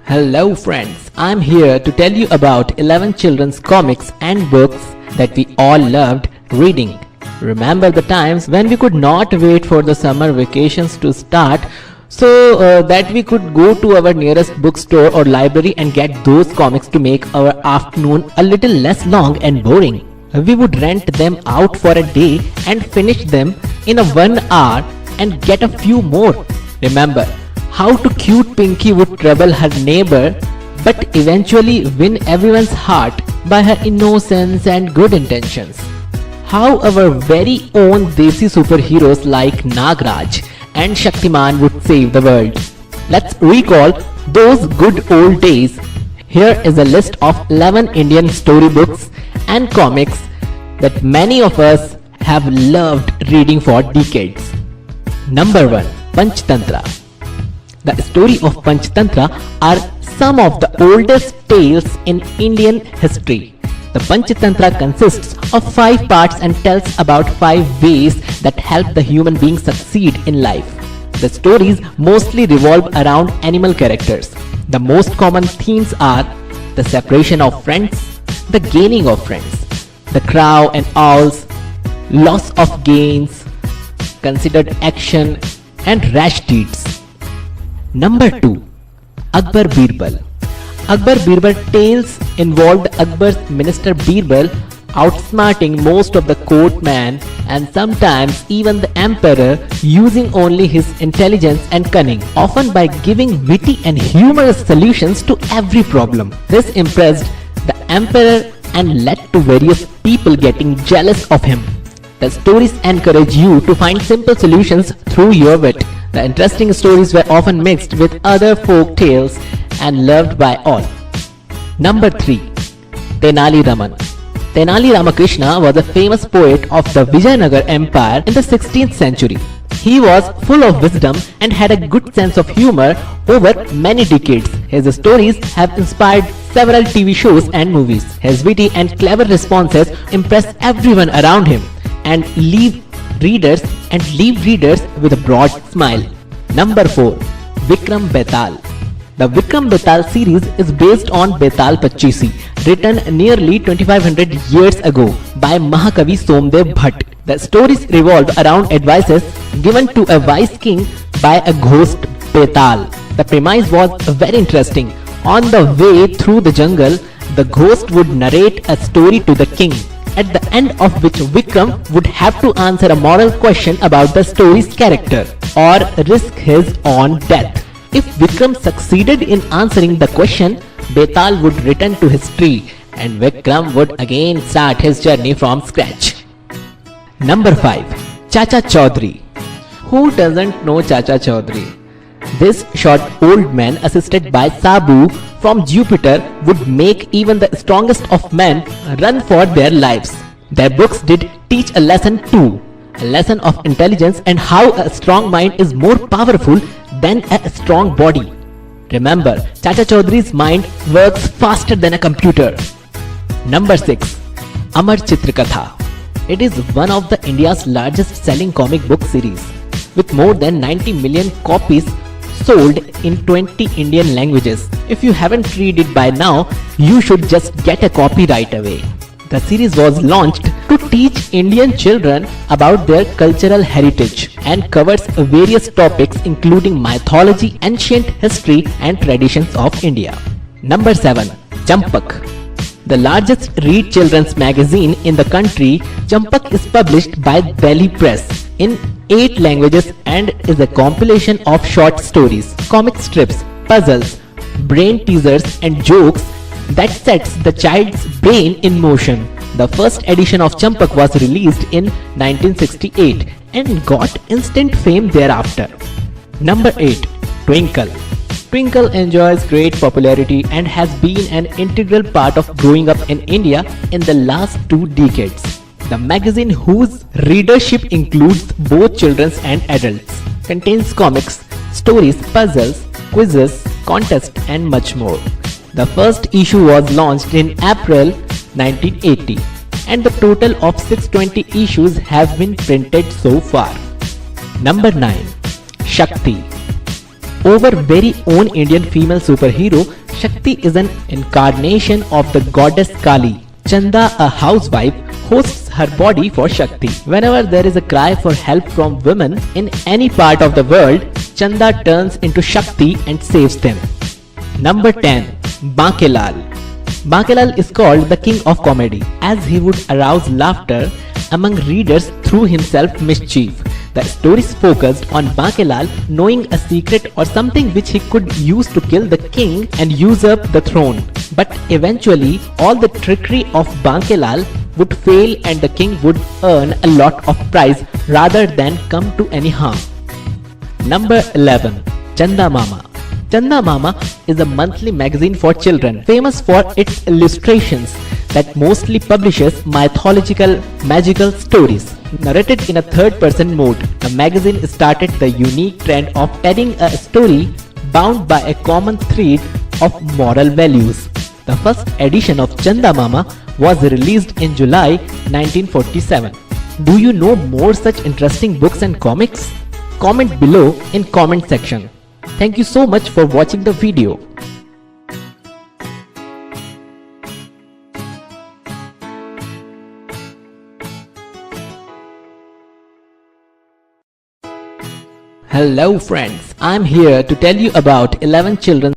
Hello friends, I'm here to tell you about 11 children's comics and books that we all loved reading. Remember the times when we could not wait for the summer vacations to start so that we could go to our nearest bookstore or library and get those comics to make our afternoon a little less long and boring. We would rent them out for a day and finish them in a 1 hour and get a few more. Remember how to cute Pinky would trouble her neighbor but eventually win everyone's heart by her innocence and good intentions. How our very own Desi superheroes like Nagraj and Shaktiman would save the world. Let's recall those good old days. Here is a list of 11 Indian storybooks and comics that many of us have loved reading for decades. Number 1. Panchtantra. The story of Panchtantra are some of the oldest tales in Indian history. The Panchtantra consists of 5 parts and tells about 5 ways that help the human being succeed in life. The stories mostly revolve around animal characters. The most common themes are the separation of friends, the gaining of friends, the crow and owls, loss of gains, considered action, and rash deeds. Number 2. Akbar Birbal. Akbar Birbal tales involved Akbar's minister Birbal outsmarting most of the courtmen and sometimes even the emperor using only his intelligence and cunning, often by giving witty and humorous solutions to every problem. This impressed the emperor and led to various people getting jealous of him. The stories encourage you to find simple solutions through your wit. The interesting stories were often mixed with other folk tales and loved by all. Number 3. Tenali Raman. Tenali Ramakrishna was a famous poet of the Vijayanagar Empire in the 16th century. He was full of wisdom and had a good sense of humor over many decades. His stories have inspired several TV shows and movies. His witty and clever responses impress everyone around him and leave readers with a broad smile. Number 4. Vikram Betal. The Vikram Betal series is based on Betal Pachisi, written nearly 2500 years ago by Mahakavi Somdev Bhatt. The stories revolve around advices given to a wise king by a ghost Betal. The premise was very interesting. On the way through the jungle, the ghost would narrate a story to the king, at the end of which Vikram would have to answer a moral question about the story's character or risk his own death. If Vikram succeeded in answering the question, Betal would return to his tree and Vikram would again start his journey from scratch. Number 5. Chacha Chaudhary. Who doesn't know Chacha Chaudhary? This short old man, assisted by Sabu from Jupiter, would make even the strongest of men run for their lives. Their books did teach a lesson too, a lesson of intelligence and how a strong mind is more powerful than a strong body. Remember, Chacha Chaudhary's mind works faster than a computer. Number 6. Amar Chitrakatha. It is one of the India's largest selling comic book series, with more than 90 million copies sold in 20 Indian languages. If you haven't read it by now, you should just get a copy right away. The series was launched to teach Indian children about their cultural heritage and covers various topics including mythology, ancient history and traditions of India. Number 7. Champak. The largest read children's magazine in the country, Champak is published by Delhi Press in 8 languages and is a compilation of short stories, comic strips, puzzles, brain teasers and jokes that sets the child's brain in motion. The first edition of Champak was released in 1968 and got instant fame thereafter. Number 8. Twinkle. Twinkle enjoys great popularity and has been an integral part of growing up in India in the last 2 decades. The magazine, whose readership includes both children and adults, contains comics, stories, puzzles, quizzes, contests and much more. The first issue was launched in April 1980 and the total of 620 issues have been printed so far. Number 9. Shakti. Our very own Indian female superhero, Shakti is an incarnation of the goddess Kali. Chanda, a housewife, hosts her body for Shakti. Whenever there is a cry for help from women in any part of the world, Chanda turns into Shakti and saves them. Number 10. Bankelal. Bankelal is called the king of comedy as he would arouse laughter among readers through himself mischief. The stories focused on Bankelal knowing a secret or something which he could use to kill the king and usurp the throne. But eventually, all the trickery of Bankelal would fail and the king would earn a lot of prize rather than come to any harm. Number 11. Chanda Mama. Chanda Mama is a monthly magazine for children famous for its illustrations that mostly publishes mythological magical stories. Narrated in a third-person mode, the magazine started the unique trend of telling a story bound by a common thread of moral values. The first edition of Chanda Mama was released in July 1947. Do you know more such interesting books and comics? Comment below in comment section. Thank you so much for watching the video. Hello friends, I'm here to tell you about 11 children's